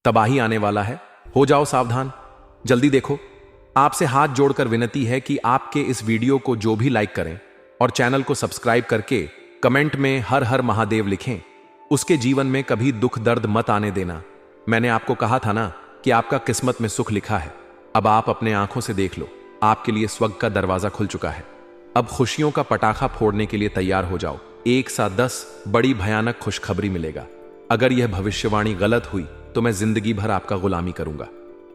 तबाही आने वाला है। हो जाओ सावधान, जल्दी देखो। आपसे हाथ जोड़कर विनती है कि आपके इस वीडियो को जो भी लाइक करें और चैनल को सब्सक्राइब करके कमेंट में हर हर महादेव लिखें। उसके जीवन में कभी दुख दर्द मत आने देना। मैंने आपको कहा था ना कि आपका किस्मत में सुख लिखा है। अब आप अपने आंखों से देख लो, आपके लिए स्वर्ग का दरवाजा खुल चुका है। अब खुशियों का पटाखा फोड़ने के लिए तैयार हो जाओ। 1 साथ 10 बड़ी भयानक खुशखबरी मिलेगा। अगर यह भविष्यवाणी गलत हुई तो मैं जिंदगी भर आपका गुलामी करूंगा।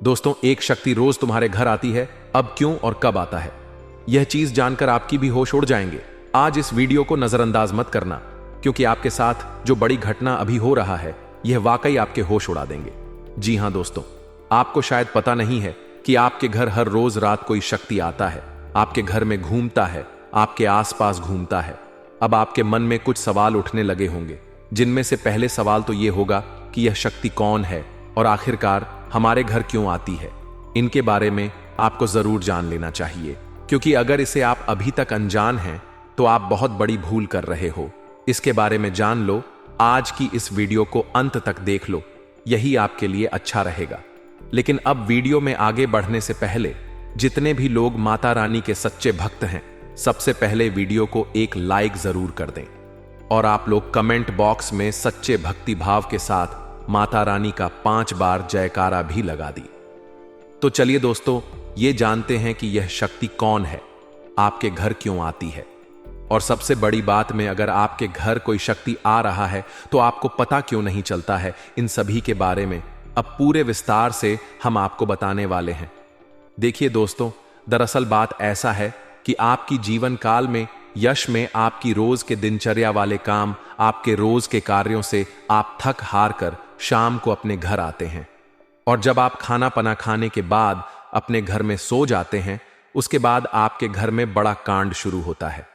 दोस्तों, एक शक्ति रोज तुम्हारे घर आती है। अब क्यों और कब आता है, यह चीज जानकर आपकी भी होश उड़ जाएंगे। आज इस वीडियो को नजरअंदाज मत करना, क्योंकि आपके साथ जो बड़ी घटना अभी हो रहा है यह वाकई आपके होश उड़ा देंगे। जी हां दोस्तों, आपको शायद पता नहीं है कि आपके घर हर रोज रात कोई शक्ति आता है, आपके घर में घूमता है, आपके आसपास घूमता है। अब आपके मन में कुछ सवाल उठने लगे होंगे, जिनमें से पहले सवाल तो यह होगा कि यह शक्ति कौन है और आखिरकार हमारे घर क्यों आती है। इनके बारे में आपको जरूर जान लेना चाहिए, क्योंकि अगर इसे आप अभी तक अनजान हैं तो आप बहुत बड़ी भूल कर रहे हो। इसके बारे में जान लो, आज की इस वीडियो को अंत तक देख लो, यही आपके लिए अच्छा रहेगा। लेकिन अब वीडियो में आगे बढ़ने से पहले जितने भी लोग माता रानी के सच्चे भक्त हैं, सबसे पहले वीडियो को एक लाइक जरूर कर दें और आप लोग कमेंट बॉक्स में सच्चे भक्ति भाव के साथ माता रानी का 5 बार जयकारा भी लगा दी। तो चलिए दोस्तों, ये जानते हैं कि यह शक्ति कौन है, आपके घर क्यों आती है, और सबसे बड़ी बात में अगर आपके घर कोई शक्ति आ रहा है तो आपको पता क्यों नहीं चलता है। इन सभी के बारे में अब पूरे विस्तार से हम आपको बताने वाले हैं। देखिए दोस्तों, दरअसल बात ऐसा है कि आपकी जीवन काल में यश में आपकी रोज के दिनचर्या वाले काम, आपके रोज के कार्यों से आप थक हार कर शाम को अपने घर आते हैं, और जब आप खाना पना खाने के बाद अपने घर में सो जाते हैं, उसके बाद आपके घर में बड़ा कांड शुरू होता है।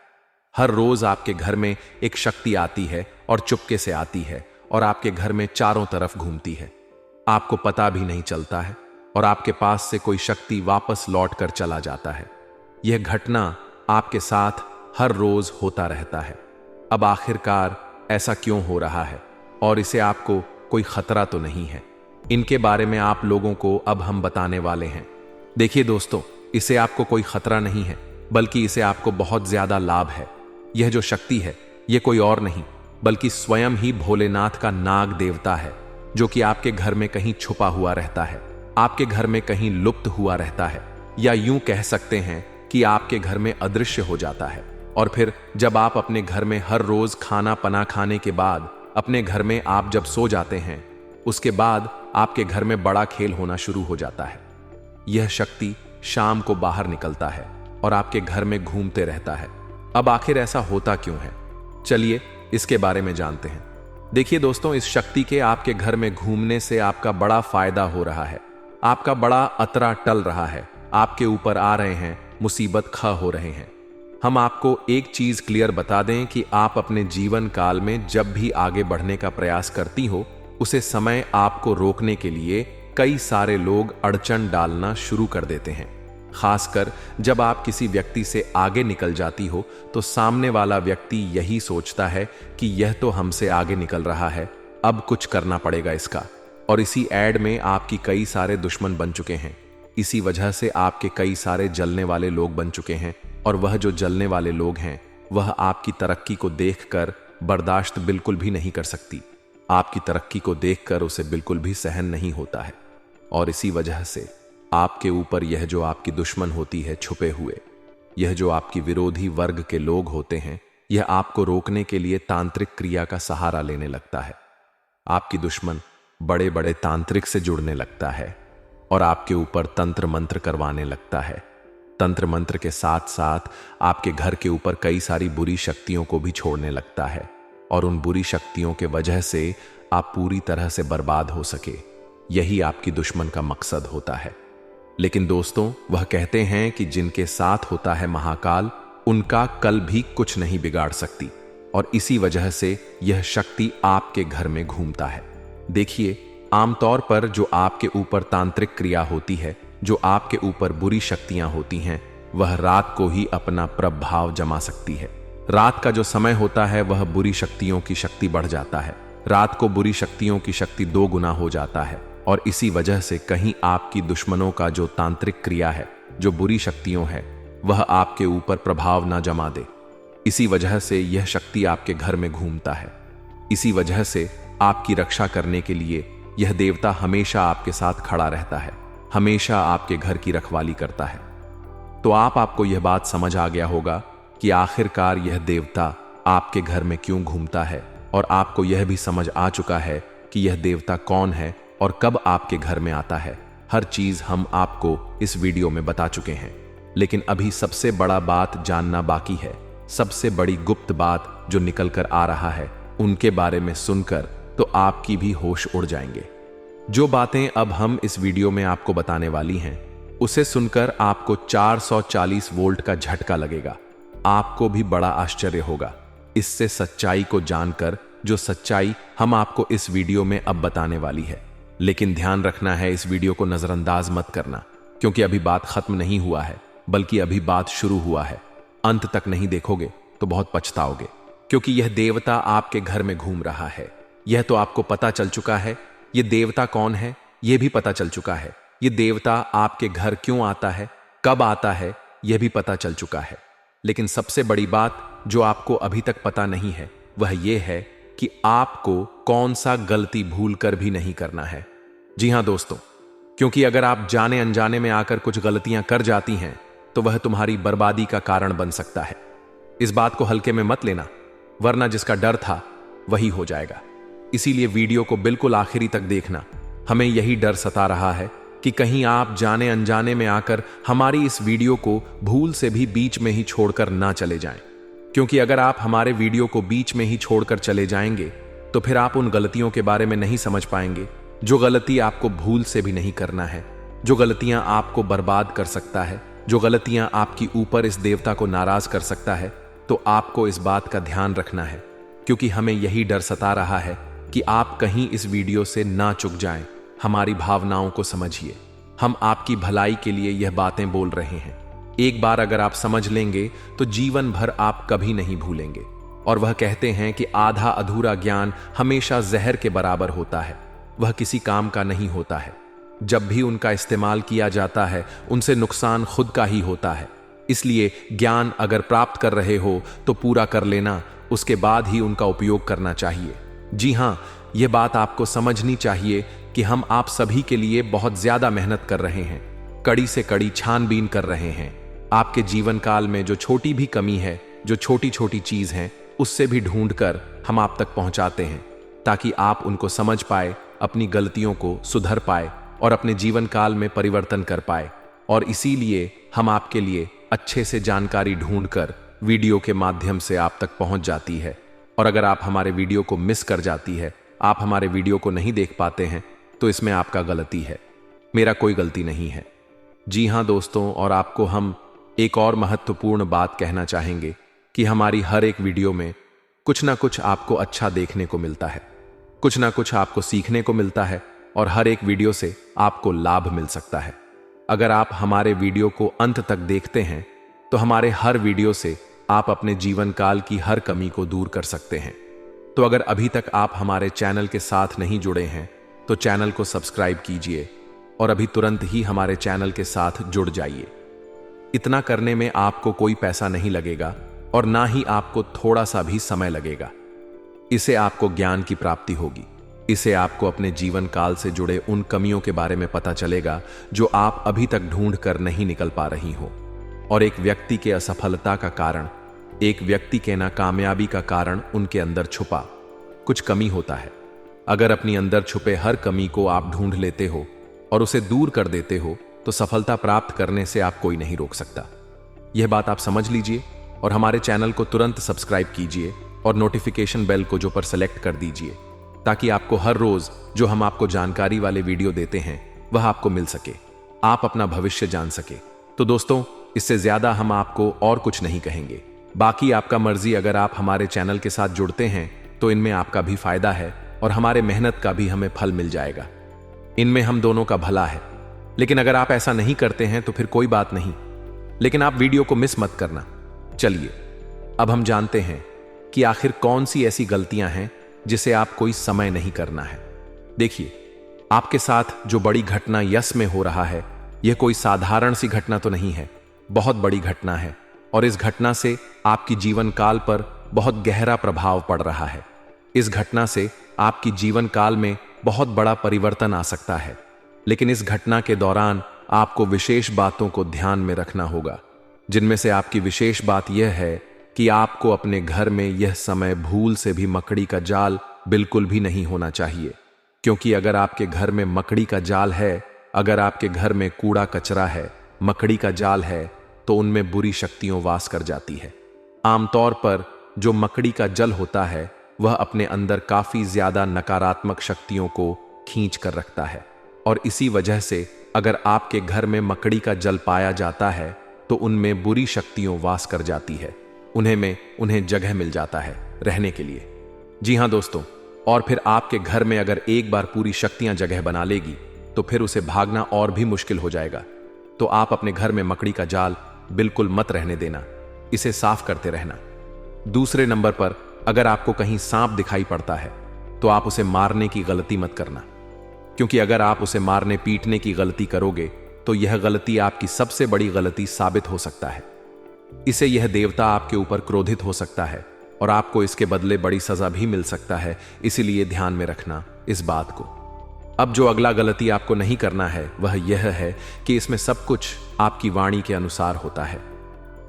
हर रोज आपके घर में एक शक्ति आती है और चुपके से आती है और आपके घर में चारों तरफ घूमती है। आपको पता भी नहीं चलता है और आपके पास से कोई शक्ति वापस लौट कर चला जाता है। यह घटना आपके साथ हर रोज होता रहता है। अब आखिरकार ऐसा क्यों हो रहा है और इसे आपको कोई खतरा तो नहीं है, इनके बारे में आप लोगों को अब हम बताने वाले हैं। देखिए दोस्तों, इसे आपको कोई खतरा नहीं है, बल्कि इसे आपको बहुत ज्यादा लाभ है। यह जो शक्ति है यह कोई और नहीं बल्कि स्वयं ही भोलेनाथ का नाग देवता है, जो कि आपके घर में कहीं छुपा हुआ रहता है, आपके घर में कहीं लुप्त हुआ रहता है, या यूं कह सकते हैं कि आपके घर में अदृश्य हो जाता है। और फिर जब आप अपने घर में हर रोज खाना पना खाने के बाद अपने घर में आप जब सो जाते हैं, उसके बाद आपके घर में बड़ा खेल होना शुरू हो जाता है। यह शक्ति शाम को बाहर निकलता है और आपके घर में घूमते रहता है। अब आखिर ऐसा होता क्यों है, चलिए इसके बारे में जानते हैं। देखिए दोस्तों, इस शक्ति के आपके घर में घूमने से आपका बड़ा फायदा हो रहा है, आपका बड़ा अतरा टल रहा है, आपके ऊपर आ रहे हैं मुसीबत ख हो रहे हैं। हम आपको एक चीज क्लियर बता दें कि आप अपने जीवन काल में जब भी आगे बढ़ने का प्रयास करती हो, उसे समय आपको रोकने के लिए कई सारे लोग अड़चन डालना शुरू कर देते हैं। खासकर जब आप किसी व्यक्ति से आगे निकल जाती हो तो सामने वाला व्यक्ति यही सोचता है कि यह तो हमसे आगे निकल रहा है, अब कुछ करना पड़ेगा इसका। और इसी ऐड में आपकी कई सारे दुश्मन बन चुके हैं। इसी वजह से आपके कई सारे जलने वाले लोग बन चुके हैं, और वह जो जलने वाले लोग हैं वह आपकी तरक्की को देखकर बर्दाश्त बिल्कुल भी नहीं कर सकती। आपकी तरक्की को देखकर उसे बिल्कुल भी सहन नहीं होता है, और इसी वजह से आपके ऊपर यह जो आपकी दुश्मन होती है छुपे हुए, यह जो आपकी विरोधी वर्ग के लोग होते हैं, यह आपको रोकने के लिए तांत्रिक क्रिया का सहारा लेने लगता है। आपकी दुश्मन बड़े बड़े तांत्रिक से जुड़ने लगता है और आपके ऊपर तंत्र मंत्र करवाने लगता है। तंत्र मंत्र के साथ साथ आपके घर के ऊपर कई सारी बुरी शक्तियों को भी छोड़ने लगता है, और उन बुरी शक्तियों के वजह से आप पूरी तरह से बर्बाद हो सके, यही आपकी दुश्मन का मकसद होता है। लेकिन दोस्तों, वह कहते हैं कि जिनके साथ होता है महाकाल, उनका कल भी कुछ नहीं बिगाड़ सकती, और इसी वजह से यह शक्ति आपके घर में घूमता है। देखिए, आमतौर पर जो आपके ऊपर तांत्रिक क्रिया होती है, जो आपके ऊपर बुरी शक्तियां होती हैं, वह रात को ही अपना प्रभाव जमा सकती है। रात का जो समय होता है वह बुरी शक्तियों की शक्ति बढ़ जाता है। रात को बुरी शक्तियों की शक्ति 2 गुना हो जाता है। और इसी वजह से कहीं आपकी दुश्मनों का जो तांत्रिक क्रिया है, जो बुरी शक्तियों है, वह आपके ऊपर प्रभाव ना जमा दे। इसी वजह से यह शक्ति आपके घर में घूमता है। इसी वजह से आपकी रक्षा करने के लिए यह देवता हमेशा आपके साथ खड़ा रहता है, हमेशा आपके घर की रखवाली करता है। तो आपको यह बात समझ आ गया होगा कि आखिरकार यह देवता आपके घर में क्यों घूमता है, और आपको यह भी समझ आ चुका है कि यह देवता कौन है और कब आपके घर में आता है। हर चीज हम आपको इस वीडियो में बता चुके हैं, लेकिन अभी सबसे बड़ा बात जानना बाकी है। सबसे बड़ी गुप्त बात जो निकल कर आ रहा है, उनके बारे में सुनकर तो आपकी भी होश उड़ जाएंगे। जो बातें अब हम इस वीडियो में आपको बताने वाली हैं, उसे सुनकर आपको 440 वोल्ट का झटका लगेगा। आपको भी बड़ा आश्चर्य होगा इससे सच्चाई को जानकर, जो सच्चाई हम आपको इस वीडियो में अब बताने वाली है। लेकिन ध्यान रखना है, इस वीडियो को नजरअंदाज मत करना, क्योंकि अभी बात खत्म नहीं हुआ है, बल्कि अभी बात शुरू हुआ है। अंत तक नहीं देखोगे तो बहुत पछताओगे, क्योंकि यह देवता आपके घर में घूम रहा है। यह तो आपको पता चल चुका है। यह देवता कौन है, यह भी पता चल चुका है। यह देवता आपके घर क्यों आता है, कब आता है, यह भी पता चल चुका है। लेकिन सबसे बड़ी बात जो आपको अभी तक पता नहीं है, वह यह है कि आपको कौन सा गलती भूल कर भी नहीं करना है। जी हां दोस्तों, क्योंकि अगर आप जाने अनजाने में आकर कुछ गलतियां कर जाती हैं, तो वह तुम्हारी बर्बादी का कारण बन सकता है। इस बात को हल्के में मत लेना, वरना जिसका डर था वही हो जाएगा। इसीलिए वीडियो को बिल्कुल आखिरी तक देखना। हमें यही डर सता रहा है कि कहीं आप जाने अनजाने में आकर हमारी इस वीडियो को भूल से भी बीच में ही छोड़कर ना चले जाएं। क्योंकि अगर आप हमारे वीडियो को बीच में ही छोड़कर चले जाएंगे, तो फिर आप उन गलतियों के बारे में नहीं समझ पाएंगे, जो गलती आपको भूल से भी नहीं करना है, जो गलतियां आपको बर्बाद कर सकता है, जो गलतियां आपकी ऊपर इस देवता को नाराज कर सकता है। तो आपको इस बात का ध्यान रखना है, क्योंकि हमें यही डर सता रहा है कि आप कहीं इस वीडियो से ना चुक जाएं। हमारी भावनाओं को समझिए, हम आपकी भलाई के लिए यह बातें बोल रहे हैं। एक बार अगर आप समझ लेंगे तो जीवन भर आप कभी नहीं भूलेंगे। और वह कहते हैं कि आधा अधूरा ज्ञान हमेशा जहर के बराबर होता है, वह किसी काम का नहीं होता है। जब भी उनका इस्तेमाल किया जाता है, उनसे नुकसान खुद का ही होता है। इसलिए ज्ञान अगर प्राप्त कर रहे हो तो पूरा कर लेना, उसके बाद ही उनका उपयोग करना चाहिए। जी हां, यह बात आपको समझनी चाहिए कि हम आप सभी के लिए बहुत ज्यादा मेहनत कर रहे हैं, कड़ी से कड़ी छानबीन कर रहे हैं। आपके जीवन काल में जो छोटी भी कमी है, जो छोटी छोटी चीज है, उससे भी ढूंढकर हम आप तक पहुंचाते हैं, ताकि आप उनको समझ पाए, अपनी गलतियों को सुधर पाए और अपने जीवन काल में परिवर्तन कर पाए। और इसीलिए हम आपके लिए अच्छे से जानकारी ढूंढकर वीडियो के माध्यम से आप तक पहुंच जाती है। और अगर आप हमारे वीडियो को मिस कर जाती है, आप हमारे वीडियो को नहीं देख पाते हैं, तो इसमें आपका गलती है, मेरा कोई गलती नहीं है। जी हां दोस्तों, और आपको हम एक और महत्वपूर्ण बात कहना चाहेंगे कि हमारी हर एक वीडियो में कुछ ना कुछ आपको अच्छा देखने को मिलता है, कुछ ना कुछ आपको सीखने को मिलता है, और हर एक वीडियो से आपको लाभ मिल सकता है। अगर आप हमारे वीडियो को अंत तक देखते हैं, तो हमारे हर वीडियो से आप अपने जीवन काल की हर कमी को दूर कर सकते हैं। तो अगर अभी तक आप हमारे चैनल के साथ नहीं जुड़े हैं, तो चैनल को सब्सक्राइब कीजिए और अभी तुरंत ही हमारे चैनल के साथ जुड़ जाइए। इतना करने में आपको कोई पैसा नहीं लगेगा और ना ही आपको थोड़ा सा भी समय लगेगा। इसे आपको ज्ञान की प्राप्ति होगी। इसे आपको अपने जीवन काल से जुड़े उन कमियों के बारे में पता चलेगा जो आप अभी तक ढूंढ कर नहीं निकल पा रही हो। और एक व्यक्ति के असफलता का कारण, एक व्यक्ति के नाकामयाबी का कारण उनके अंदर छुपा कुछ कमी होता है। अगर अपनी अंदर छुपे हर कमी को आप ढूंढ लेते हो और उसे दूर कर देते हो, तो सफलता प्राप्त करने से आप कोई नहीं रोक सकता। यह बात आप समझ लीजिए और हमारे चैनल को तुरंत सब्सक्राइब कीजिए और नोटिफिकेशन बेल को जो पर सेलेक्ट कर दीजिए, ताकि आपको हर रोज जो हम आपको जानकारी वाले वीडियो देते हैं वह आपको मिल सके, आप अपना भविष्य जान सके। तो दोस्तों, इससे ज्यादा हम आपको और कुछ नहीं कहेंगे। बाकी आपका मर्जी, अगर आप हमारे चैनल के साथ जुड़ते हैं तो इनमें आपका भी फायदा है और हमारे मेहनत का भी हमें फल मिल जाएगा। इनमें हम दोनों का भला है। लेकिन अगर आप ऐसा नहीं करते हैं तो फिर कोई बात नहीं, लेकिन आप वीडियो को मिस मत करना। चलिए अब हम जानते हैं कि आखिर कौन सी ऐसी गलतियां हैं जिसे आप कोई समय नहीं करना है। देखिए, आपके साथ जो बड़ी घटना यस में हो रहा है, यह कोई साधारण सी घटना तो नहीं है, बहुत बड़ी घटना है। और इस घटना से आपकी जीवन काल पर बहुत गहरा प्रभाव पड़ रहा है। इस घटना से आपकी जीवन काल में बहुत बड़ा परिवर्तन आ सकता है। लेकिन इस घटना के दौरान आपको विशेष बातों को ध्यान में रखना होगा, जिनमें से आपकी विशेष बात यह है कि आपको अपने घर में यह समय भूल से भी मकड़ी का जाल बिल्कुल भी नहीं होना चाहिए। क्योंकि अगर आपके घर में मकड़ी का जाल है, अगर आपके घर में कूड़ा कचरा है, मकड़ी का जाल है, तो उनमें बुरी शक्तियां वास कर जाती है। आमतौर पर जो मकड़ी का जल होता है वह अपने अंदर काफी ज्यादा नकारात्मक शक्तियों को खींच कर रखता है। और इसी वजह से अगर आपके घर में मकड़ी का जल पाया जाता है तो उनमें बुरी शक्तियां वास कर जाती है, उन्हें जगह मिल जाता है रहने के लिए। जी हाँ दोस्तों, और फिर आपके घर में अगर एक बार पूरी शक्तियां जगह बना लेगी तो फिर उसे भागना और भी मुश्किल हो जाएगा। तो आप अपने घर में मकड़ी का जाल बिल्कुल मत रहने देना, इसे साफ करते रहना। दूसरे नंबर पर, अगर आपको कहीं सांप दिखाई पड़ता है तो आप उसे मारने की गलती मत करना, क्योंकि अगर आप उसे मारने पीटने की गलती करोगे तो यह गलती आपकी सबसे बड़ी गलती साबित हो सकता है। इसे यह देवता आपके ऊपर क्रोधित हो सकता है और आपको इसके बदले बड़ी सजा भी मिल सकता है। इसीलिए ध्यान में रखना इस बात को। अब जो अगला गलती आपको नहीं करना है वह यह है कि इसमें सब कुछ आपकी वाणी के अनुसार होता है।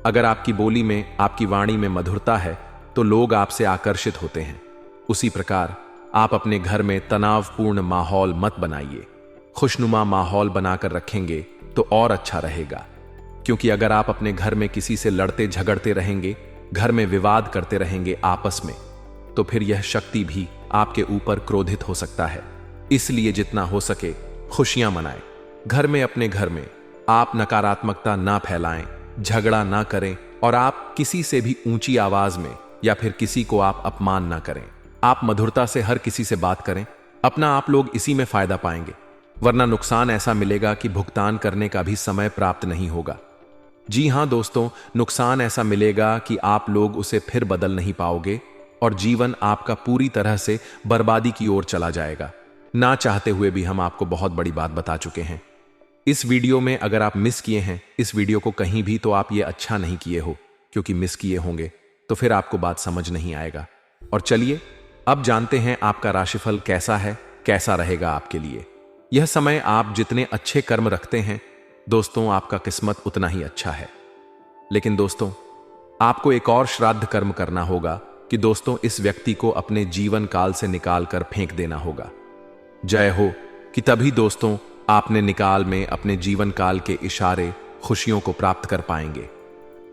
अगर आपकी बोली में, आपकी वाणी में मधुरता है तो लोग आपसे आकर्षित होते हैं। उसी प्रकार आप अपने घर में तनावपूर्ण माहौल मत बनाइए। खुशनुमा माहौल बनाकर रखेंगे तो और अच्छा रहेगा। क्योंकि अगर आप अपने घर में किसी से लड़ते झगड़ते रहेंगे, घर में विवाद करते रहेंगे आपस में, तो फिर यह शक्ति भी आपके ऊपर क्रोधित हो सकता है। इसलिए जितना हो सके खुशियां मनाएं। घर में, अपने घर में आप नकारात्मकता ना फैलाएं, झगड़ा ना करें और आप किसी से भी ऊंची आवाज में या फिर किसी को आप अपमान ना करें। आप मधुरता से हर किसी से बात करें, अपना आप लोग इसी में फायदा पाएंगे, वरना नुकसान ऐसा मिलेगा कि भुगतान करने का भी समय प्राप्त नहीं होगा। जी हां दोस्तों, नुकसान ऐसा मिलेगा कि आप लोग उसे फिर बदल नहीं पाओगे और जीवन आपका पूरी तरह से बर्बादी की ओर चला जाएगा। ना चाहते हुए भी हम आपको बहुत बड़ी बात बता चुके हैं। इस वीडियो में अगर आप मिस किए हैं इस वीडियो को कहीं भी, तो आप ये अच्छा नहीं किए हो, क्योंकि मिस किए होंगे तो फिर आपको बात समझ नहीं आएगा। और चलिए अब जानते हैं आपका राशिफल कैसा है, कैसा रहेगा आपके लिए। यह समय आप जितने अच्छे कर्म रखते हैं दोस्तों, आपका किस्मत उतना ही अच्छा है। लेकिन दोस्तों, आपको एक और श्राद्ध कर्म करना होगा कि दोस्तों इस व्यक्ति को अपने जीवन काल से निकाल कर फेंक देना होगा। जय हो कि तभी दोस्तों आपने निकाल में अपने जीवन काल के इशारे खुशियों को प्राप्त कर पाएंगे।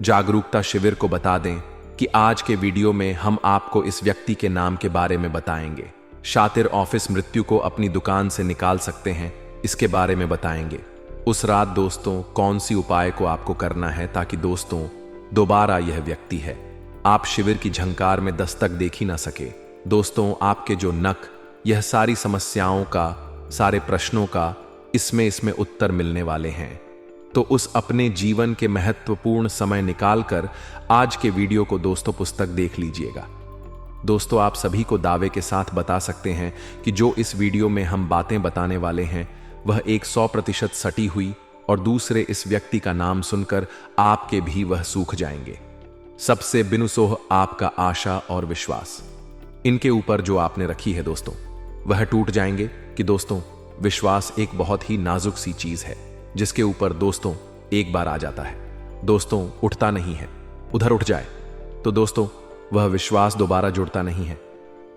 जागरूकता शिविर को बता दें कि आज के वीडियो में हम आपको इस व्यक्ति के नाम के बारे में बताएंगे। शातिर ऑफिस मृत्यु को अपनी दुकान से निकाल सकते हैं, इसके बारे में बताएंगे। उस रात दोस्तों कौन सी उपाय को आपको करना है ताकि दोस्तों दोबारा यह व्यक्ति है आप शिविर की झंकार में दस्तक देख ही ना सके। दोस्तों आपके जो नख, यह सारी समस्याओं का, सारे प्रश्नों का इसमें उत्तर मिलने वाले हैं। तो उस अपने जीवन के महत्वपूर्ण समय निकालकर आज के वीडियो को दोस्तों पुस्तक देख लीजिएगा। दोस्तों आप सभी को दावे के साथ बता सकते हैं कि जो इस वीडियो में हम बातें बताने वाले हैं वह 100% सटी हुई, और दूसरे इस व्यक्ति का नाम सुनकर आपके भी वह सूख जाएंगे। सबसे बिनुसोह आपका आशा और विश्वास इनके ऊपर जो आपने रखी है दोस्तों वह टूट जाएंगे। कि दोस्तों विश्वास एक बहुत ही नाजुक सी चीज है जिसके ऊपर दोस्तों एक बार आ जाता है दोस्तों उठता नहीं है, उधर उठ जाए तो दोस्तों वह विश्वास दोबारा जुड़ता नहीं है।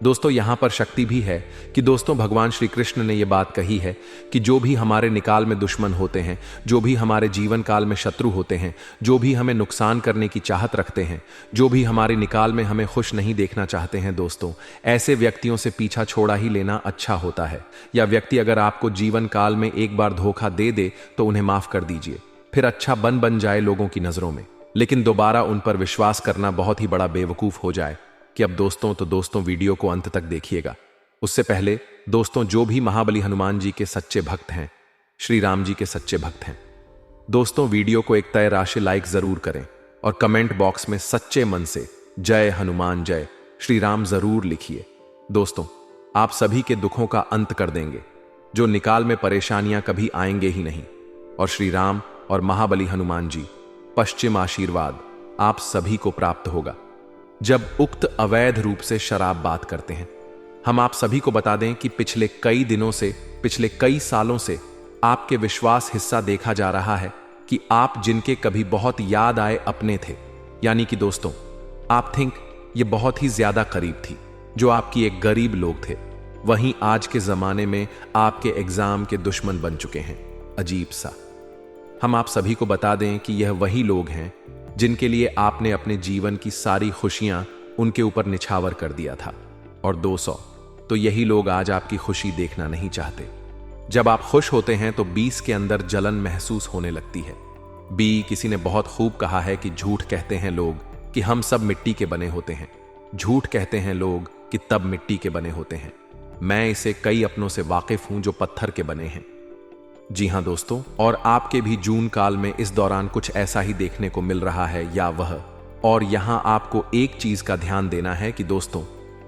दोस्तों यहां पर शक्ति भी है कि दोस्तों भगवान श्री कृष्ण ने यह बात कही है कि जो भी हमारे निकाल में दुश्मन होते हैं, जो भी हमारे जीवन काल में शत्रु होते हैं, जो भी हमें नुकसान करने की चाहत रखते हैं, जो भी हमारे निकाल में हमें खुश नहीं देखना चाहते हैं दोस्तों, ऐसे व्यक्तियों से पीछा छोड़ा ही लेना अच्छा होता है। या व्यक्ति अगर आपको जीवन काल में एक बार धोखा दे दे तो उन्हें माफ कर दीजिए, फिर अच्छा बन जाए लोगों की नजरों में, लेकिन दोबारा उन पर विश्वास करना बहुत ही बड़ा बेवकूफ हो जाए। कि अब दोस्तों वीडियो को अंत तक देखिएगा। उससे पहले दोस्तों जो भी महाबली हनुमान जी के सच्चे भक्त हैं, श्री राम जी के सच्चे भक्त हैं, दोस्तों वीडियो को एक तय राशि लाइक जरूर करें और कमेंट बॉक्स में सच्चे मन से जय हनुमान जय श्री राम जरूर लिखिए। दोस्तों आप सभी के दुखों का अंत कर देंगे। जो निकाल में परेशानियां कभी आएंगे ही नहीं। और श्री राम और महाबली हनुमान जी पश्चिम आशीर्वाद आप सभी को प्राप्त होगा। जब उक्त अवैध रूप से शराब बात करते हैं, हम आप सभी को बता दें कि पिछले कई दिनों से, पिछले कई सालों से आपके विश्वास हिस्सा देखा जा रहा है कि आप जिनके कभी बहुत याद आए अपने थे, यानी कि दोस्तों, आप थिंक ये बहुत ही ज्यादा करीब थी, जो आपकी एक गरीब लोग थे, वहीं आज के जमाने में आपके एग्जाम के दुश्मन बन चुके हैं। अजीब सा। हम आप सभी को बता दें कि यह वही लोग हैं जिनके लिए आपने अपने जीवन की सारी खुशियां उनके ऊपर निछावर कर दिया था। और 200 तो यही लोग आज आपकी खुशी देखना नहीं चाहते। जब आप खुश होते हैं तो 20 के अंदर जलन महसूस होने लगती है। किसी ने बहुत खूब कहा है कि झूठ कहते हैं लोग कि हम सब मिट्टी के बने होते हैं, झूठ कहते हैं लोग कि तब मिट्टी के बने होते हैं। मैं इसे कई अपनों से वाकिफ हूं जो पत्थर के बने हैं। जी हां दोस्तों, और आपके भी जून काल में इस दौरान कुछ ऐसा ही देखने को मिल रहा है या वह। और यहां आपको एक चीज का ध्यान देना है कि दोस्तों,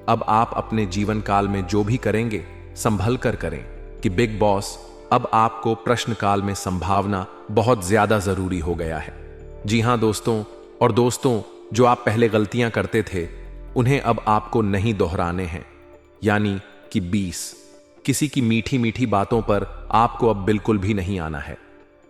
अब आप अपने जीवन काल में जो भी करेंगे संभल कर करें कि बिग बॉस अब आपको प्रश्न काल में संभावना बहुत ज्यादा जरूरी हो गया है। जी हां दोस्तों, और दोस्तों, जो आप पहले गलतियां करते थे उन्हें अब आपको नहीं दोहराने हैं, यानी कि 20 किसी की मीठी मीठी बातों पर आपको अब बिल्कुल भी नहीं आना है।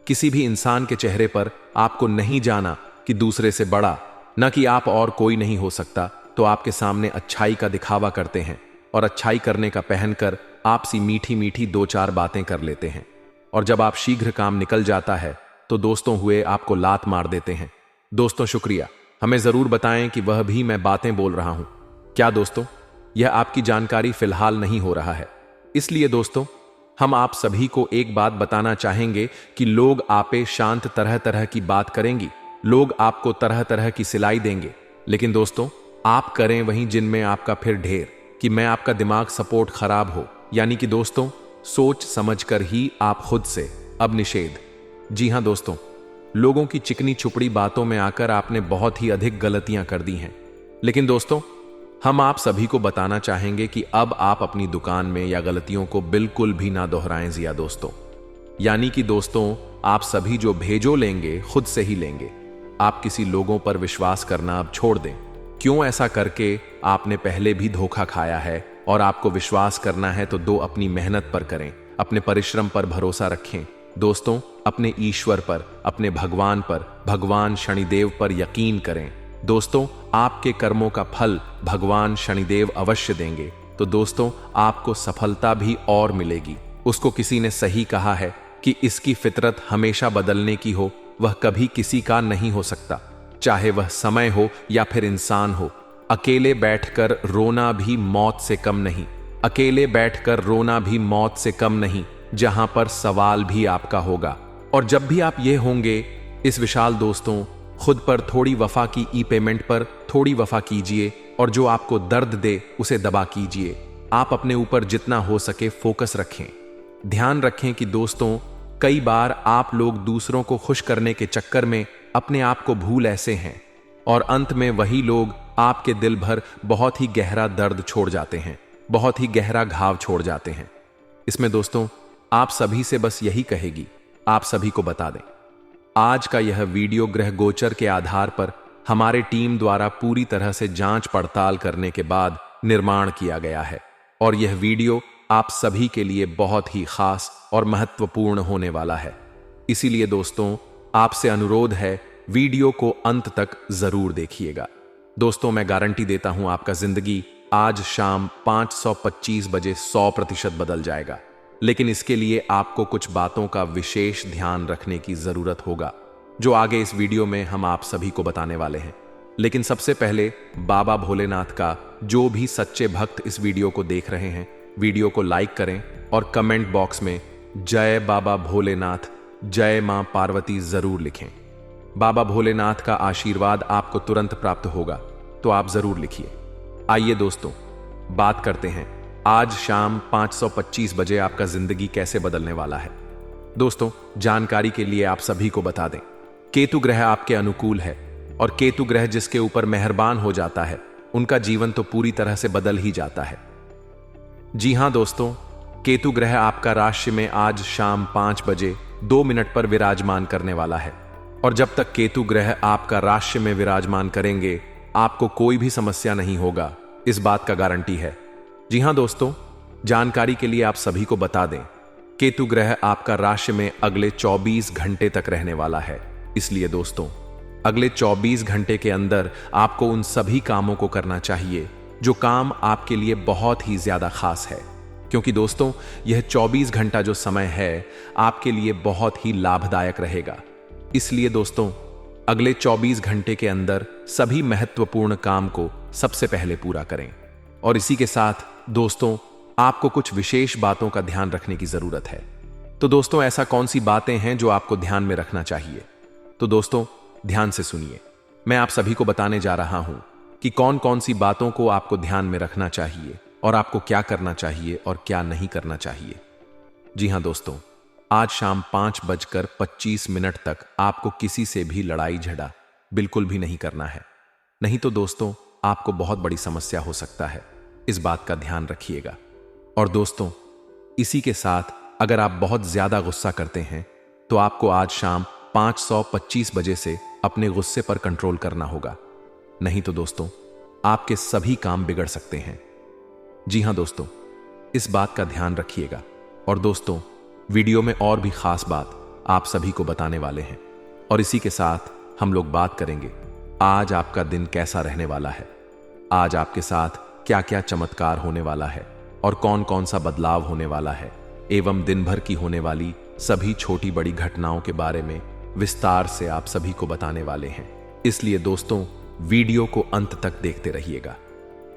किसी भी इंसान के चेहरे पर आपको नहीं जाना कि दूसरे से बड़ा, न कि आप और कोई नहीं हो सकता, तो आपके सामने अच्छाई का दिखावा करते हैं और अच्छाई करने का पहनकर आपसी मीठी मीठी 2-4 बातें कर लेते हैं। और जब आप शीघ्र काम निकल जाता है तो दोस्तों हुए आपको लात मार देते हैं। दोस्तों शुक्रिया, हमें जरूर बताएं कि वह भी मैं बातें बोल रहा हूं क्या। दोस्तों, यह आपकी जानकारी फिलहाल नहीं हो रहा है, इसलिए दोस्तों हम आप सभी को एक बात बताना चाहेंगे कि लोग आपे शांत तरह तरह की बात करेंगी, लोग आपको तरह तरह की सिलाई देंगे, लेकिन दोस्तों आप करें वहीं जिनमें आपका फिर ढेर कि मैं आपका दिमाग सपोर्ट खराब हो, यानी कि दोस्तों सोच समझकर ही आप खुद से अब निषेध। जी हां दोस्तों, लोगों की चिकनी चुपड़ी बातों में आकर आपने बहुत ही अधिक गलतियां कर दी हैं, लेकिन दोस्तों हम आप सभी को बताना चाहेंगे कि अब आप अपनी दुकान में या गलतियों को बिल्कुल भी ना दोहराएं जिया दोस्तों। यानी कि दोस्तों आप सभी जो भेजो लेंगे खुद से ही लेंगे। आप किसी लोगों पर विश्वास करना अब छोड़ दें। क्यों ऐसा करके आपने पहले भी धोखा खाया है, और आपको विश्वास करना है तो दो अपनी मेहनत पर करें, अपने परिश्रम पर भरोसा रखें दोस्तों, अपने ईश्वर पर, अपने भगवान पर, भगवान शनिदेव पर यकीन करें दोस्तों। आपके कर्मों का फल भगवान शनिदेव अवश्य देंगे, तो दोस्तों आपको सफलता भी और मिलेगी। उसको किसी ने सही कहा है कि इसकी फितरत हमेशा बदलने की हो, वह कभी किसी का नहीं हो सकता, चाहे वह समय हो या फिर इंसान हो। अकेले बैठकर रोना भी मौत से कम नहीं, अकेले बैठकर रोना भी मौत से कम नहीं, जहां पर सवाल भी आपका होगा। और जब भी आप ये होंगे इस विशाल दोस्तों, खुद पर थोड़ी वफा की ई पेमेंट पर थोड़ी वफा कीजिए, और जो आपको दर्द दे उसे दबा कीजिए। आप अपने ऊपर जितना हो सके फोकस रखें। ध्यान रखें कि दोस्तों कई बार आप लोग दूसरों को खुश करने के चक्कर में अपने आप को भूल ऐसे हैं, और अंत में वही लोग आपके दिल भर बहुत ही गहरा दर्द छोड़ जाते हैं, बहुत ही गहरा घाव छोड़ जाते हैं। इसमें दोस्तों आप सभी से बस यही कहेगी, आप सभी को बता दें, आज का यह वीडियो ग्रह गोचर के आधार पर हमारे टीम द्वारा पूरी तरह से जांच पड़ताल करने के बाद निर्माण किया गया है, और यह वीडियो आप सभी के लिए बहुत ही खास और महत्वपूर्ण होने वाला है। इसीलिए दोस्तों आपसे अनुरोध है, वीडियो को अंत तक जरूर देखिएगा। दोस्तों मैं गारंटी देता हूं आपका जिंदगी आज शाम 5:25 बजे 100% बदल जाएगा, लेकिन इसके लिए आपको कुछ बातों का विशेष ध्यान रखने की जरूरत होगा, जो आगे इस वीडियो में हम आप सभी को बताने वाले हैं। लेकिन सबसे पहले बाबा भोलेनाथ का जो भी सच्चे भक्त इस वीडियो को देख रहे हैं, वीडियो को लाइक करें और कमेंट बॉक्स में जय बाबा भोलेनाथ, जय मां पार्वती जरूर लिखें। बाबा भोलेनाथ का आशीर्वाद आपको तुरंत प्राप्त होगा, तो आप जरूर लिखिए। आइए दोस्तों बात करते हैं आज शाम 5:25 बजे आपका जिंदगी कैसे बदलने वाला है। दोस्तों जानकारी के लिए आप सभी को बता दें, केतु ग्रह आपके अनुकूल है, और केतु ग्रह जिसके ऊपर मेहरबान हो जाता है उनका जीवन तो पूरी तरह से बदल ही जाता है। जी हां दोस्तों, केतु ग्रह आपका राशि में आज शाम 5 बजे 2 मिनट पर विराजमान करने वाला है। और जब तक केतु ग्रह आपका राशि में विराजमान करेंगे, आपको कोई भी समस्या नहीं होगा, इस बात का गारंटी है। जी हां दोस्तों, जानकारी के लिए आप सभी को बता दें, केतु ग्रह आपका राशि में अगले 24 घंटे तक रहने वाला है। इसलिए दोस्तों, अगले 24 घंटे के अंदर आपको उन सभी कामों को करना चाहिए जो काम आपके लिए बहुत ही ज्यादा खास है, क्योंकि दोस्तों यह 24 घंटा जो समय है आपके लिए बहुत ही लाभदायक रहेगा। इसलिए दोस्तों, अगले 24 घंटे के अंदर सभी महत्वपूर्ण काम को सबसे पहले पूरा करें। और इसी के साथ दोस्तों, आपको कुछ विशेष बातों का ध्यान रखने की जरूरत है। तो दोस्तों, ऐसा कौन सी बातें हैं जो आपको ध्यान में रखना चाहिए? तो दोस्तों, ध्यान से सुनिए। मैं आप सभी को बताने जा रहा हूं कि कौन कौन सी बातों को आपको ध्यान में रखना चाहिए और आपको क्या करना चाहिए और क्या नहीं करना चाहिए। जी हां दोस्तों, आज शाम 5:25 तक आपको किसी से भी लड़ाई झगड़ा बिल्कुल भी नहीं करना है। नहीं तो दोस्तों, आपको बहुत बड़ी समस्या हो सकता है, इस बात का ध्यान रखिएगा। और दोस्तों, इसी के साथ अगर आप बहुत ज्यादा गुस्सा करते हैं तो आपको आज शाम 5:25 बजे से अपने गुस्से पर कंट्रोल करना होगा। नहीं तो दोस्तों, आपके सभी काम बिगड़ सकते हैं। जी हां दोस्तों, इस बात का ध्यान रखिएगा। और दोस्तों, वीडियो में और भी खास बात आप सभी को बताने वाले हैं। और इसी के साथ हम लोग बात करेंगे आज आपका दिन कैसा रहने वाला है, आज आपके साथ क्या क्या चमत्कार होने वाला है और कौन कौन सा बदलाव होने वाला है, एवं दिन भर की होने वाली सभी छोटी बड़ी घटनाओं के बारे में विस्तार से आप सभी को बताने वाले हैं। इसलिए दोस्तों, वीडियो को अंत तक देखते रहिएगा।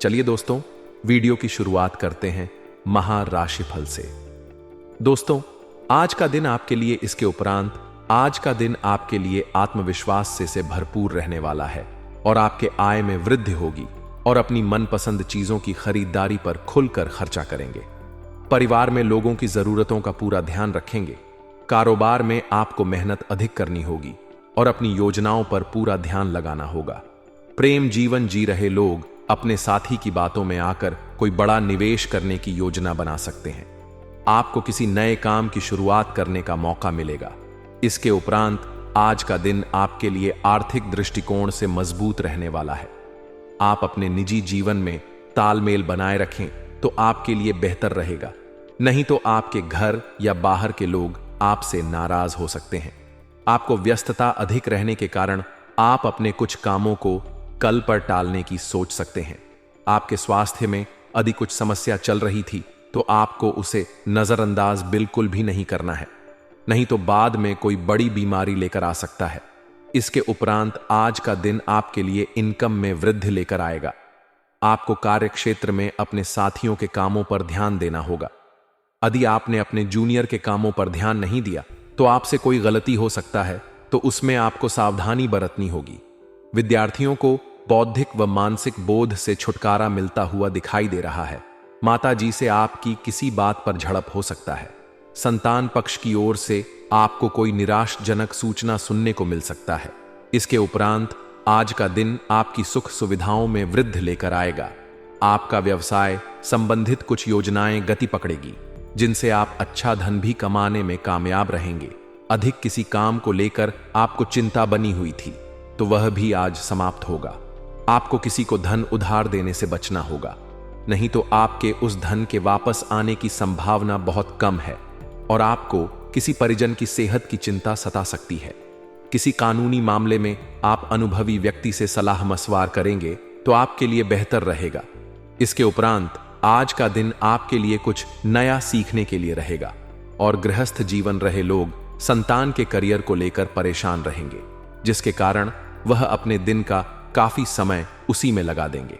चलिए दोस्तों, वीडियो की शुरुआत करते हैं महाराशिफल से। दोस्तों, आज का दिन आपके लिए, इसके उपरांत आज का दिन आपके लिए आत्मविश्वास से भरपूर रहने वाला है और आपके आय में वृद्धि होगी और अपनी मनपसंद चीजों की खरीदारी पर खुलकर खर्चा करेंगे। परिवार में लोगों की जरूरतों का पूरा ध्यान रखेंगे। कारोबार में आपको मेहनत अधिक करनी होगी और अपनी योजनाओं पर पूरा ध्यान लगाना होगा। प्रेम जीवन जी रहे लोग अपने साथी की बातों में आकर कोई बड़ा निवेश करने की योजना बना सकते हैं। आपको किसी नए काम की शुरुआत करने का मौका मिलेगा। इसके उपरांत आज का दिन आपके लिए आर्थिक दृष्टिकोण से मजबूत रहने वाला है। आप अपने निजी जीवन में तालमेल बनाए रखें तो आपके लिए बेहतर रहेगा। नहीं तो आपके घर या बाहर के लोग आपसे नाराज हो सकते हैं। आपको व्यस्तता अधिक रहने के कारण आप अपने कुछ कामों को कल पर टालने की सोच सकते हैं। आपके स्वास्थ्य में यदि कुछ समस्या चल रही थी तो आपको उसे नजरअंदाज बिल्कुल भी नहीं करना है, नहीं तो बाद में कोई बड़ी बीमारी लेकर आ सकता है। इसके उपरांत आज का दिन आपके लिए इनकम में वृद्धि लेकर आएगा। आपको कार्य क्षेत्र में अपने साथियों के कामों पर ध्यान देना होगा। यदि आपने अपने जूनियर के कामों पर ध्यान नहीं दिया तो आपसे कोई गलती हो सकता है, तो उसमें आपको सावधानी बरतनी होगी। विद्यार्थियों को बौद्धिक व मानसिक बोध से छुटकारा मिलता हुआ दिखाई दे रहा है। माता जी से आपकी किसी बात पर झड़प हो सकता है। संतान पक्ष की ओर से आपको कोई निराशजनक सूचना सुनने को मिल सकता है। इसके उपरांत आज का दिन आपकी सुख सुविधाओं में वृद्धि लेकर आएगा। आपका व्यवसाय संबंधित कुछ योजनाएं गति पकड़ेगी, जिनसे आप अच्छा धन भी कमाने में कामयाब रहेंगे। अधिक किसी काम को लेकर आपको चिंता बनी हुई थी तो वह भी आज समाप्त होगा। आपको किसी को धन उधार देने से बचना होगा, नहीं तो आपके उस धन के वापस आने की संभावना बहुत कम है और आपको किसी परिजन की सेहत की चिंता सता सकती है। किसी कानूनी मामले में आप अनुभवी व्यक्ति से सलाह मशवरा करेंगे तो आपके लिए बेहतर रहेगा। इसके उपरांत आज का दिन आपके लिए कुछ नया सीखने के लिए रहेगा और गृहस्थ जीवन रहे लोग संतान के करियर को लेकर परेशान रहेंगे, जिसके कारण वह अपने दिन का काफी समय उसी में लगा देंगे।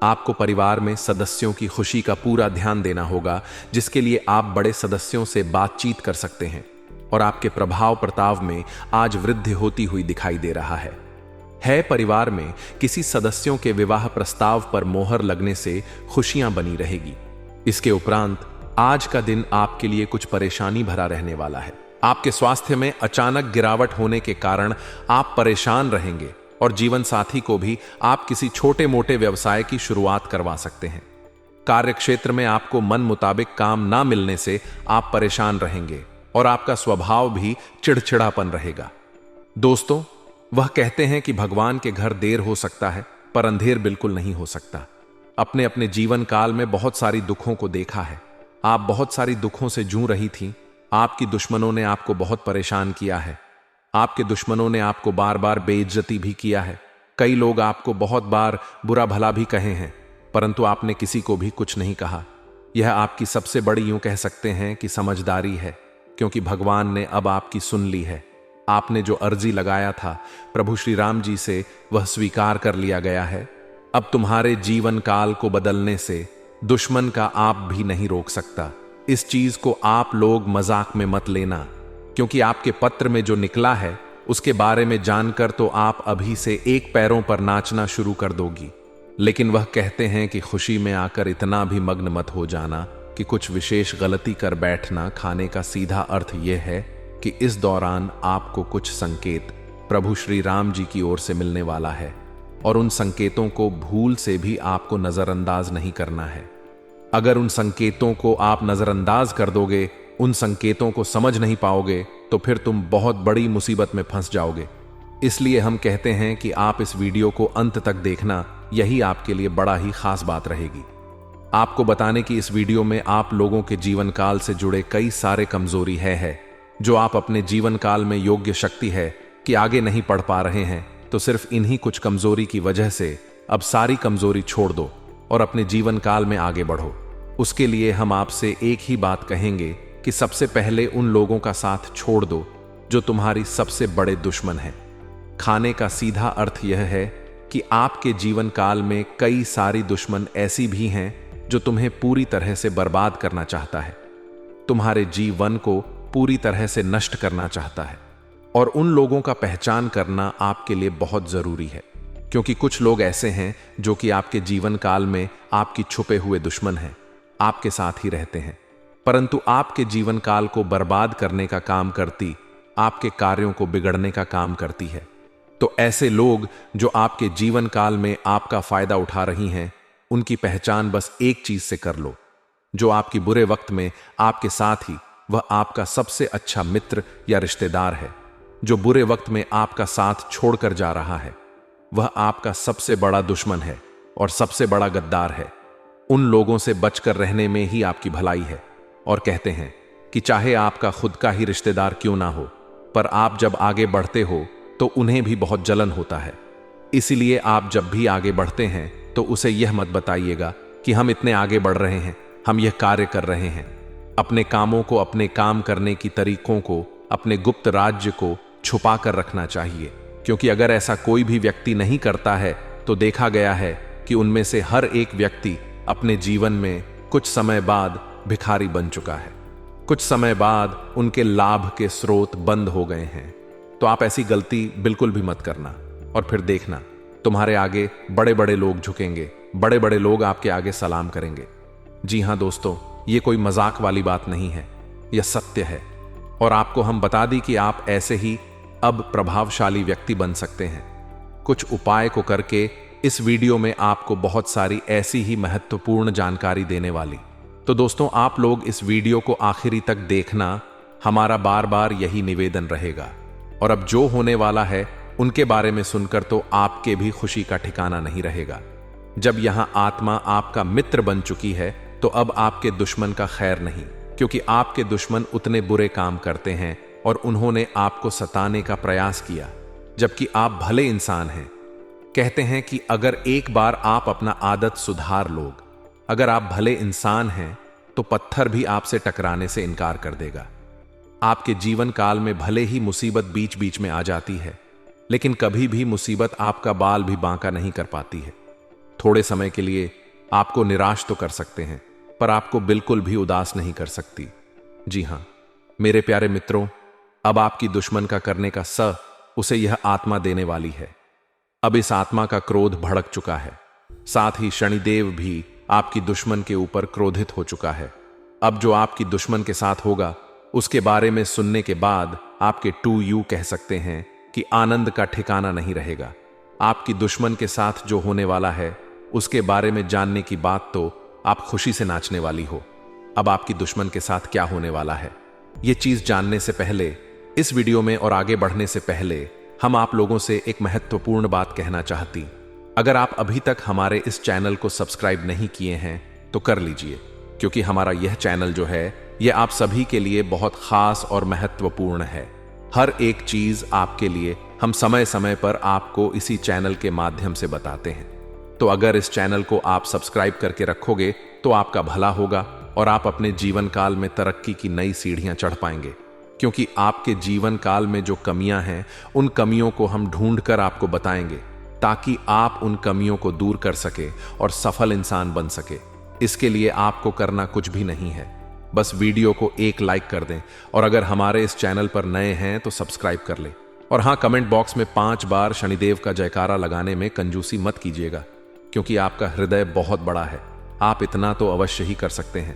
आपको परिवार में सदस्यों की खुशी का पूरा ध्यान देना होगा, जिसके लिए आप बड़े सदस्यों से बातचीत कर सकते हैं और आपके प्रभाव प्रताप में आज वृद्धि होती हुई दिखाई दे रहा है। परिवार में किसी सदस्यों के विवाह प्रस्ताव पर मोहर लगने से खुशियां बनी रहेगी। इसके उपरांत आज का दिन आपके लिए कुछ परेशानी भरा रहने वाला है। आपके स्वास्थ्य में अचानक गिरावट होने के कारण आप परेशान रहेंगे और जीवन साथी को भी आप किसी छोटे मोटे व्यवसाय की शुरुआत करवा सकते हैं। कार्य क्षेत्र में आपको मन मुताबिक काम ना मिलने से आप परेशान रहेंगे और आपका स्वभाव भी चिड़चिड़ापन रहेगा। दोस्तों, वह कहते हैं कि भगवान के घर देर हो सकता है पर अंधेर बिल्कुल नहीं हो सकता। अपने अपने जीवन काल में बहुत सारी दुखों को देखा है। आप बहुत सारी दुखों से जूझ रही थीं। आपकी दुश्मनों ने आपको बहुत परेशान किया है। आपके दुश्मनों ने आपको बार बार बेइज्जती भी किया है। कई लोग आपको बहुत बार बुरा भला भी कहे हैं, परंतु आपने किसी को भी कुछ नहीं कहा। यह आपकी सबसे बड़ी, यूं कह सकते हैं कि समझदारी है, क्योंकि भगवान ने अब आपकी सुन ली है। आपने जो अर्जी लगाया था प्रभु श्री राम जी से, वह स्वीकार कर लिया गया है। अब तुम्हारे जीवन काल को बदलने से दुश्मन का आप भी नहीं रोक सकता। इस चीज को आप लोग मजाक में मत लेना, क्योंकि आपके पत्र में जो निकला है उसके बारे में जानकर तो आप अभी से एक पैरों पर नाचना शुरू कर दोगी। लेकिन वह कहते हैं कि खुशी में आकर इतना भी मग्न मत हो जाना कि कुछ विशेष गलती कर बैठना। खाने का सीधा अर्थ यह है कि इस दौरान आपको कुछ संकेत प्रभु श्री राम जी की ओर से मिलने वाला है, और उन संकेतों को भूल से भी आपको नजरअंदाज नहीं करना है। अगर उन संकेतों को आप नजरअंदाज कर दोगे, उन संकेतों को समझ नहीं पाओगे, तो फिर तुम बहुत बड़ी मुसीबत में फंस जाओगे। इसलिए हम कहते हैं कि आप इस वीडियो को अंत तक देखना, यही आपके लिए बड़ा ही खास बात रहेगी। आपको बताने की इस वीडियो में आप लोगों के जीवन काल से जुड़े कई सारे कमजोरी है जो आप अपने जीवन काल में योग्य शक्ति है कि आगे नहीं पढ़ पा रहे हैं, तो सिर्फ इन्हीं कुछ कमजोरी की वजह से अब सारी कमजोरी छोड़ दो और अपने जीवन काल में आगे बढ़ो। उसके लिए हम आपसे एक ही बात कहेंगे कि सबसे पहले उन लोगों का साथ छोड़ दो जो तुम्हारी सबसे बड़े दुश्मन हैं। खाने का सीधा अर्थ यह है कि आपके जीवन काल में कई सारी दुश्मन ऐसी भी हैं जो तुम्हें पूरी तरह से बर्बाद करना चाहता है, तुम्हारे जीवन को पूरी तरह से नष्ट करना चाहता है। और उन लोगों का पहचान करना आपके लिए बहुत जरूरी है, क्योंकि कुछ लोग ऐसे हैं जो कि आपके जीवन काल में आपकी छुपे हुए दुश्मन हैं, आपके साथ ही रहते हैं, परंतु आपके जीवन काल को बर्बाद करने का काम करती, आपके कार्यों को बिगड़ने का काम करती है। तो ऐसे लोग जो आपके जीवन काल में आपका फायदा उठा रही हैं, उनकी पहचान बस एक चीज से कर लो। जो आपकी बुरे वक्त में आपके साथ ही, वह आपका सबसे अच्छा मित्र या रिश्तेदार है। जो बुरे वक्त में आपका साथ छोड़कर जा रहा है, वह आपका सबसे बड़ा दुश्मन है और सबसे बड़ा गद्दार है। उन लोगों से बचकर रहने में ही आपकी भलाई है। और कहते हैं कि चाहे आपका खुद का ही रिश्तेदार क्यों ना हो, पर आप जब आगे बढ़ते हो तो उन्हें भी बहुत जलन होता है। इसीलिए आप जब भी आगे बढ़ते हैं तो उसे यह मत बताइएगा कि हम इतने आगे बढ़ रहे हैं, हम यह कार्य कर रहे हैं। अपने कामों को, अपने काम करने की तरीकों को, अपने गुप्त राज्य को छुपा कर रखना चाहिए, क्योंकि अगर ऐसा कोई भी व्यक्ति नहीं करता है तो देखा गया है कि उनमें से हर एक व्यक्ति अपने जीवन में कुछ समय बाद भिखारी बन चुका है। कुछ समय बाद उनके लाभ के स्रोत बंद हो गए हैं। तो आप ऐसी गलती बिल्कुल भी मत करना, और फिर देखना तुम्हारे आगे बड़े बड़े लोग झुकेंगे, बड़े बड़े लोग आपके आगे सलाम करेंगे। जी हां दोस्तों, ये कोई मजाक वाली बात नहीं है, यह सत्य है। और आपको हम बता दी कि आप ऐसे ही अब प्रभावशाली व्यक्ति बन सकते हैं, कुछ उपाय को करके। इस वीडियो में आपको बहुत सारी ऐसी ही महत्वपूर्ण जानकारी देने वाली। तो दोस्तों, आप लोग इस वीडियो को आखिरी तक देखना, हमारा बार बार यही निवेदन रहेगा। और अब जो होने वाला है उनके बारे में सुनकर तो आपके भी खुशी का ठिकाना नहीं रहेगा। जब यहां आत्मा आपका मित्र बन चुकी है तो अब आपके दुश्मन का खैर नहीं, क्योंकि आपके दुश्मन उतने बुरे काम करते हैं और उन्होंने आपको सताने का प्रयास किया, जबकि आप भले इंसान हैं। कहते हैं कि अगर एक बार आप अपना आदत सुधार लोग, अगर आप भले इंसान हैं, तो पत्थर भी आपसे टकराने से इनकार कर देगा। आपके जीवन काल में भले ही मुसीबत बीच बीच में आ जाती है, लेकिन कभी भी मुसीबत आपका बाल भी बांका नहीं कर पाती है। थोड़े समय के लिए आपको निराश तो कर सकते हैं, पर आपको बिल्कुल भी उदास नहीं कर सकती। जी हां मेरे प्यारे मित्रों, अब आपकी दुश्मन का करने का उसे यह आत्मा देने वाली है। अब इस आत्मा का क्रोध भड़क चुका है, साथ ही शनिदेव भी आपकी दुश्मन के ऊपर क्रोधित हो चुका है। अब जो आपकी दुश्मन के साथ होगा उसके बारे में सुनने के बाद आपके 2U कह सकते हैं कि आनंद का ठिकाना नहीं रहेगा। आपकी दुश्मन के साथ जो होने वाला है उसके बारे में जानने की बात तो आप खुशी से नाचने वाली हो। अब आपकी दुश्मन के साथ क्या होने वाला है, ये चीज जानने से पहले, इस वीडियो में और आगे बढ़ने से पहले हम आप लोगों से एक महत्वपूर्ण बात कहना चाहती। अगर आप अभी तक हमारे इस चैनल को सब्सक्राइब नहीं किए हैं तो कर लीजिए, क्योंकि हमारा यह चैनल जो है यह आप सभी के लिए बहुत खास और महत्वपूर्ण है। हर एक चीज आपके लिए हम समय समय पर आपको इसी चैनल के माध्यम से बताते हैं। तो अगर इस चैनल को आप सब्सक्राइब करके रखोगे तो आपका भला होगा और आप अपने जीवन काल में तरक्की की नई सीढ़ियां चढ़ पाएंगे, क्योंकि आपके जीवन काल में जो कमियां हैं उन कमियों को हम ढूंढकर आपको बताएंगे, ताकि आप उन कमियों को दूर कर सके और सफल इंसान बन सके। इसके लिए आपको करना कुछ भी नहीं है, बस वीडियो को एक लाइक कर दें और अगर हमारे इस चैनल पर नए हैं तो सब्सक्राइब कर लें। और हाँ, कमेंट बॉक्स में 5 बार शनिदेव का जयकारा लगाने में कंजूसी मत कीजिएगा, क्योंकि आपका हृदय बहुत बड़ा है, आप इतना तो अवश्य ही कर सकते हैं।